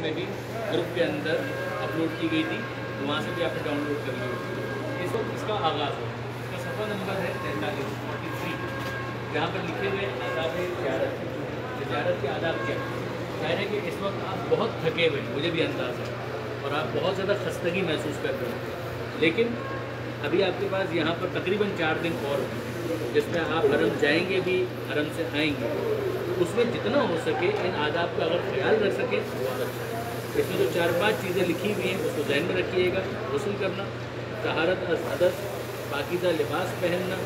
में भी ग्रुप के अंदर अपलोड की गई थी, तो वहाँ से भी आपने डाउनलोड कर ली। इस वक्त इसका आगाज़ हो, इसका सफ़ा नंबर है 43, जहाँ पर लिखे हुए आदाब ज़ियारत। ज़ियारत के आदाब क्या है कि इस वक्त आप बहुत थके हुए, मुझे भी अंदाज़ है, और आप बहुत ज़्यादा खस्तगी महसूस कर रहे हो, लेकिन अभी आपके पास यहाँ पर तकरीबन 4 दिन और जिसमें आप हरम जाएंगे भी, हरम से आएंगे, उसमें जितना हो सके इन आदाब का अगर ख्याल रख सके बहुत अच्छा है। इसमें जो 4-5 चीज़ें लिखी हुई हैं उसको ज़हन में रखिएगा। गुस्ल करना, तहारत अज़ हदस, पाकीज़ा लिबास पहनना,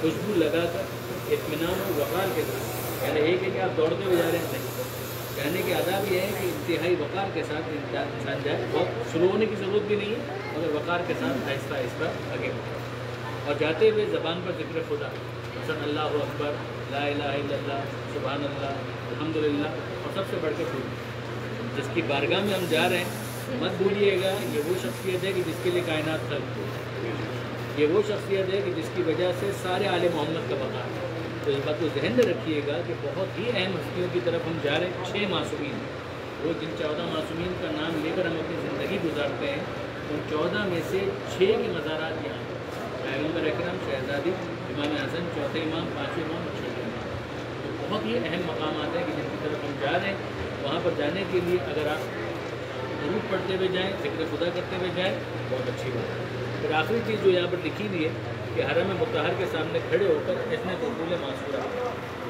खुशबू लगाकर, इत्मीनान और वक़ार के साथ, यानी एक है कि आप दौड़ते हुए जा रहे हैं, नहीं, कहने के आदाब ये है कि इंतहाई वक़ार के साथ इंसान जाए। बहुत शुरू होने की ज़रूरत भी नहीं है, मगर वक़ार के साथ आहिस्ता आहिस्ता आगे बढ़े। और जाते हुए ज़बान पर ज़िक्र खुदा, मसलन अल्लाहु अकबर, ला इलाहा इल्लल्लाह, सुभान अल्लाह, अल्हम्दुलिल्लाह, और सबसे बढ़ के खुद जिसकी बारगाह में हम जा रहे हैं, मत भूलिएगा ये वो शख्सियत है कि जिसके लिए कायनात खल्क़ हुई, ये वो शख्सियत है कि जिसकी वजह से सारे आले मोहम्मद का बका है। तो इस बात को ज़हन में रखिएगा कि बहुत ही अहम हस्तियों की तरफ हम जा रहे हैं। 6 मासूमीन, वो जिन 14 मासूमीन का नाम लेकर हम अपनी ज़िंदगी गुजारते हैं, उन 14 में से 6 के मज़ारात यहाँ पैगम्बर अकरम, शहज़ादी, इमाम हसन, चौथे इमाम, पाँचवें इमाम और छठे इमाम। तो बहुत ही अहम मकामात हैं कि जिनकी तरफ हम जा रहे हैं। वहाँ पर जाने के लिए अगर आप ज़रूर पढ़ते हुए जाएँ, ज़िक्र खुदा करते हुए जाएँ, बहुत अच्छी बात है। फिर आखिरी चीज़ जो यहाँ पर लिखी हुई है कि हरम मुत्तहर के सामने खड़े होकर इसने दुखूल मासूरा,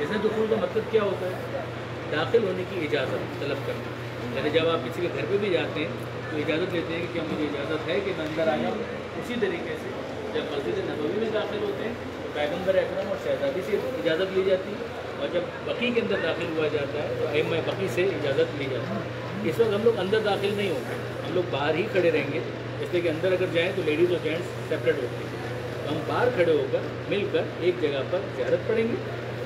इसने दुखूल का मतलब क्या होता है? दाखिल होने की इजाज़त तलब करना। यानी जब आप किसी के घर पे भी जाते हैं तो इजाज़त लेते हैं कि क्या मुझे इजाज़त है कि मैं अंदर आया हूँ। उसी तरीके से जब मस्जिद नबवी में दाखिल होते हैं तो पैगम्बर अकरम और शहज़ादी से इजाज़त ली जाती है, और जब बकी के अंदर दाखिल हुआ जाता है तो अइम्मा बकी से इजाज़त ली जाती है। इस वक्त हम लोग अंदर दाखिल नहीं होंगे, हम लोग बाहर ही खड़े रहेंगे, इसलिए कि अंदर अगर जाएँ तो लेडीज़ और जेंट्स सेपरेट होते हैं। हम बाहर खड़े होकर मिलकर एक जगह पर ज़ियारत पढ़ेंगे,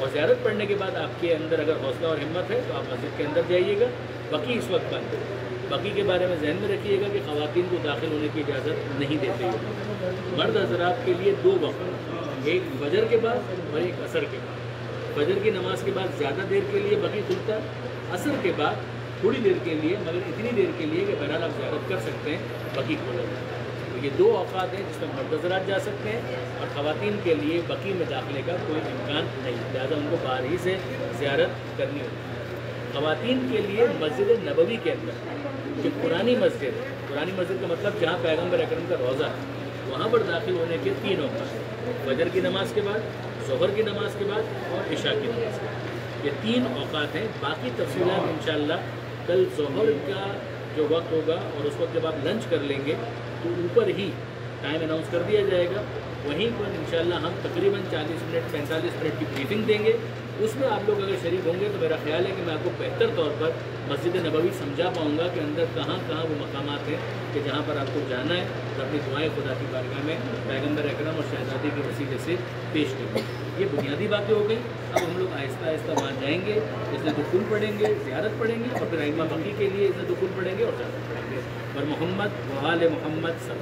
और ज़ियारत पढ़ने के बाद आपके अंदर अगर हौसला और हिम्मत है तो आप मस्जिद के अंदर जाइएगा। बकी इस वक्त बंद है। बकी के बारे में ज़हन में रखिएगा कि ख़वातीन को दाखिल होने की इजाज़त नहीं देते हैं। मर्द हज़रात के लिए 2 वक्त, एक फजर के बाद और एक असर के बाद। फजर की नमाज के बाद ज़्यादा देर के लिए बकी खुलता है, असर के बाद थोड़ी देर के लिए, मगर इतनी देर के लिए कि बहरहाल आप ज़ियारत कर सकते हैं, बकी खोला जाता है। तो ये 2 औक़ात हैं जिसमें मर्द हज़रात जा सकते हैं, और ख़वातीन के लिए बकी में दाखिले का कोई इम्कान नहीं, लिहाजा उनको बाहर ही से ज़ियारत करनी होती है। ख़वातीन के लिए मस्जिद नबवी के अंदर जो पुरानी मस्जिद है, पुरानी मस्जिद का मतलब जहाँ पैगम्बर अकरम का रोज़ा है, वहाँ पर दाखिल होने के 3 औक़ात हैं। फजर की नमाज के बाद, ज़ोहर की नमाज के बाद और इशा की नमाज के बाद, ये 3 औक़ात हैं। बाकी तफ़सीलात इंशाअल्लाह कल ज़ोहर का जो वक्त होगा और उस वक्त जब आप लंच कर लेंगे तो ऊपर ही टाइम अनाउंस कर दिया जाएगा। वहीं पर इंशाअल्लाह हम तकरीबन 40 मिनट 45 मिनट की ब्रीफिंग देंगे। उसमें आप लोग अगर शरीक होंगे तो मेरा ख्याल है कि मैं आपको बेहतर तौर पर मस्जिद नबवी समझा पाऊँगा कि अंदर कहाँ कहाँ वो मकामात हैं कि जहाँ पर आपको जाना है और अपनी दुआएं खुदा की बारगाह में पैगम्बर अकरम और शहज़ादी के वसीले से पेश करेंगे। ये बुनियादी बातें हो गई। अब हम लोग आहिस्ता आहिस्ता वहाँ जाएंगे, इसमें दुखूल पढ़ेंगे, ज़ियारत पढ़ेंगे, और फिर अइम्मा बकी के लिए इसमें दुखूल पढ़ेंगे और ज़ियारत पढ़ेंगे। और मोहम्मद व आले मोहम्मद सब